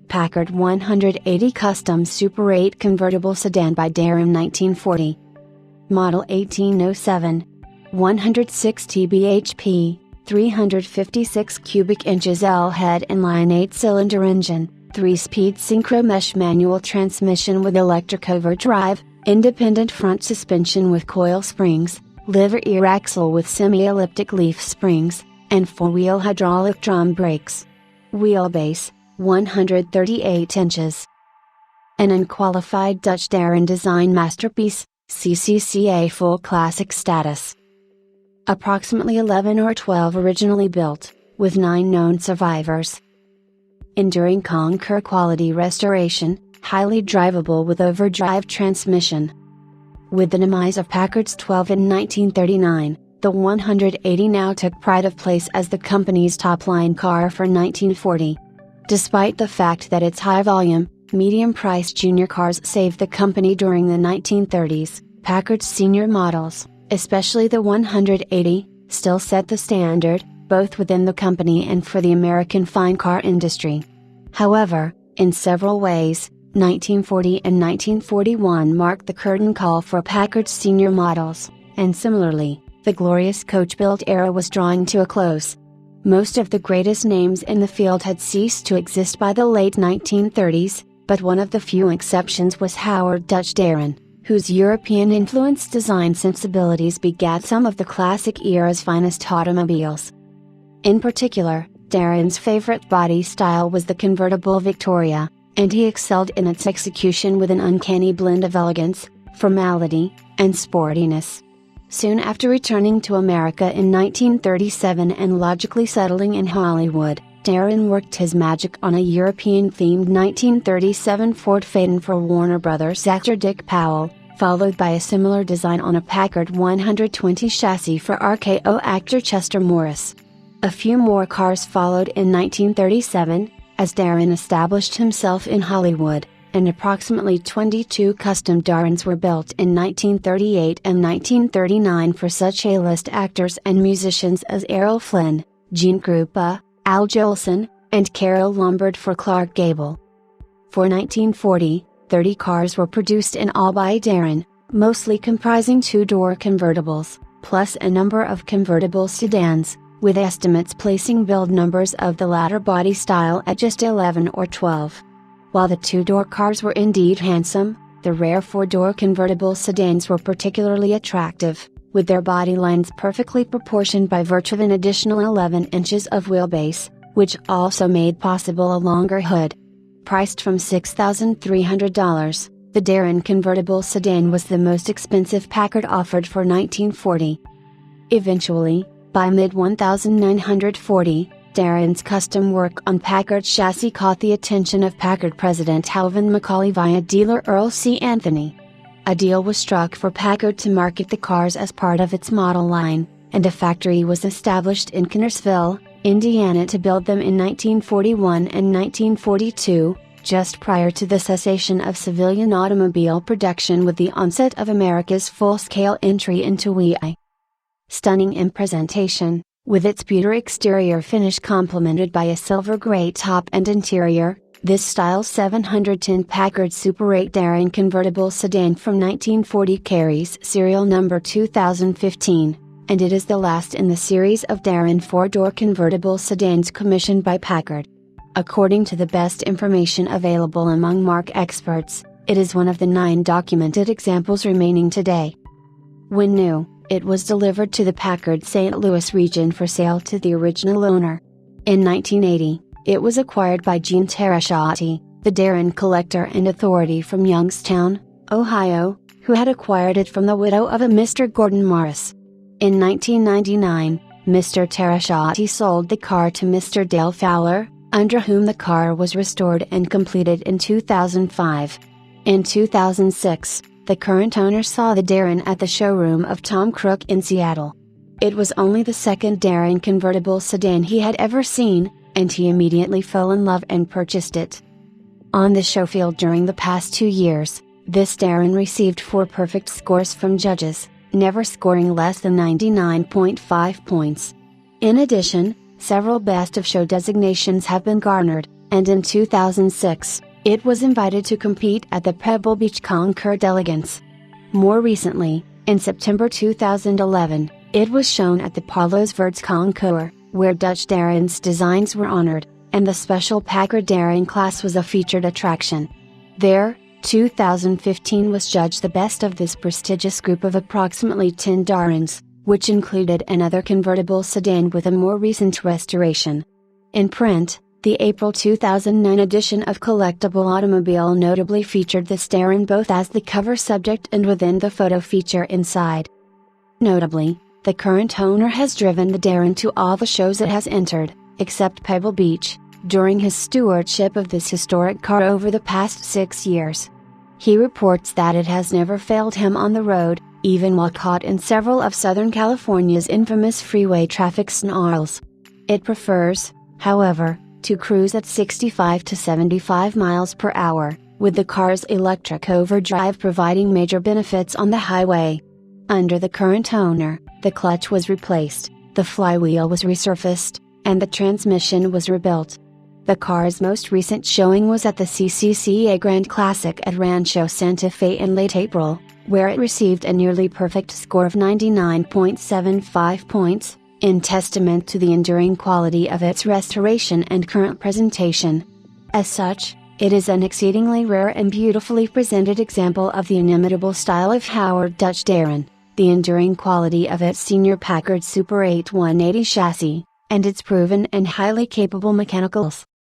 Packard 180 Custom Super 8 Convertible Sedan by Darrin 1940. Model 1807. 160 bhp, 356 cubic inches L head inline 8-cylinder engine, 3-speed synchro mesh manual transmission with electric overdrive, independent front suspension with coil springs, liver ear axle with semi-elliptic leaf springs, and 4-wheel hydraulic drum brakes. Wheelbase, 138 inches. An unqualified Dutch Darrin design masterpiece, CCCA full classic status. Approximately 11 or 12 originally built, with 9 known survivors. Enduring conquer quality restoration, highly drivable with overdrive transmission. With the demise of Packard's 12 in 1939, the 180 now took pride of place as the company's top-line car for 1940. Despite the fact that its high-volume, medium-priced junior cars saved the company during the 1930s, Packard's senior models, especially the 180, still set the standard, both within the company and for the American fine car industry. However, in several ways, 1940 and 1941 marked the curtain call for Packard's senior models, and similarly, the glorious coach-built era was drawing to a close. Most of the greatest names in the field had ceased to exist by the late 1930s, but one of the few exceptions was Howard Dutch Darrin, whose European-influenced design sensibilities begat some of the classic era's finest automobiles. In particular, Darrin's favorite body style was the convertible Victoria, and he excelled in its execution with an uncanny blend of elegance, formality, and sportiness. Soon after returning to America in 1937 and logically settling in Hollywood, Darrin worked his magic on a European-themed 1937 Ford Phaeton for Warner Brothers actor Dick Powell, followed by a similar design on a Packard 120 chassis for RKO actor Chester Morris. A few more cars followed in 1937, as Darrin established himself in Hollywood, and approximately 22 custom Darrins were built in 1938 and 1939 for such A-list actors and musicians as Errol Flynn, Gene Krupa, Al Jolson, and Carole Lombard for Clark Gable. For 1940, 30 cars were produced in all by Darrin, mostly comprising two-door convertibles, plus a number of convertible sedans, with estimates placing build numbers of the latter body style at just 11 or 12. While the two-door cars were indeed handsome, the rare four-door convertible sedans were particularly attractive, with their body lines perfectly proportioned by virtue of an additional 11 inches of wheelbase, which also made possible a longer hood. Priced from $6,300, the Darrin convertible sedan was the most expensive Packard offered for 1940. Eventually, by mid-1940, Darrin's custom work on Packard chassis caught the attention of Packard president Alvin McCauley via dealer Earl C. Anthony. A deal was struck for Packard to market the cars as part of its model line, and a factory was established in Connersville, Indiana to build them in 1941 and 1942, just prior to the cessation of civilian automobile production with the onset of America's full-scale entry into WEI. Stunning in presentation, with its pewter exterior finish complemented by a silver gray top and interior, this style's 710 Packard Super 8 Darrin convertible sedan from 1940 carries serial number 2015, and it is the last in the series of Darrin four-door convertible sedans commissioned by Packard. According to the best information available among marque experts, it is one of the 9 documented examples remaining today. When new, it was delivered to the Packard St. Louis region for sale to the original owner. In 1980, it was acquired by Gene Teresciati, the Darrin collector and authority from Youngstown, Ohio, who had acquired it from the widow of a Mr. Gordon Morris. In 1999, Mr. Teresciati sold the car to Mr. Dale Fowler, under whom the car was restored and completed in 2005. In 2006, the current owner saw the Darrin at the showroom of Tom Crook in Seattle. It was only the second Darrin convertible sedan he had ever seen, and he immediately fell in love and purchased it. On the show field during the past 2 years, this Darrin received 4 perfect scores from judges, never scoring less than 99.5 points. In addition, several Best of Show designations have been garnered, and in 2006, it was invited to compete at the Pebble Beach Concours d'Elegance. More recently, in September 2011, it was shown at the Palos Verdes Concours, where Dutch Darrin's designs were honored, and the special Packard Darrin class was a featured attraction. There, 2015 was judged the best of this prestigious group of approximately 10 Darrins, which included another convertible sedan with a more recent restoration. In print, the April 2009 edition of Collectible Automobile notably featured this Darrin both as the cover subject and within the photo feature inside. Notably, the current owner has driven the Darrin to all the shows it has entered, except Pebble Beach, during his stewardship of this historic car over the past 6 years. He reports that it has never failed him on the road, even while caught in several of Southern California's infamous freeway traffic snarls. It prefers, however, to cruise at 65 to 75 miles per hour, with the car's electric overdrive providing major benefits on the highway. Under the current owner, the clutch was replaced, the flywheel was resurfaced, and the transmission was rebuilt. The car's most recent showing was at the CCCA Grand Classic at Rancho Santa Fe in late April, where it received a nearly perfect score of 99.75 points, in testament to the enduring quality of its restoration and current presentation. As such, it is an exceedingly rare and beautifully presented example of the inimitable style of Howard Dutch Darrin, the enduring quality of its senior Packard Super 8 180 chassis, and its proven and highly capable mechanicals.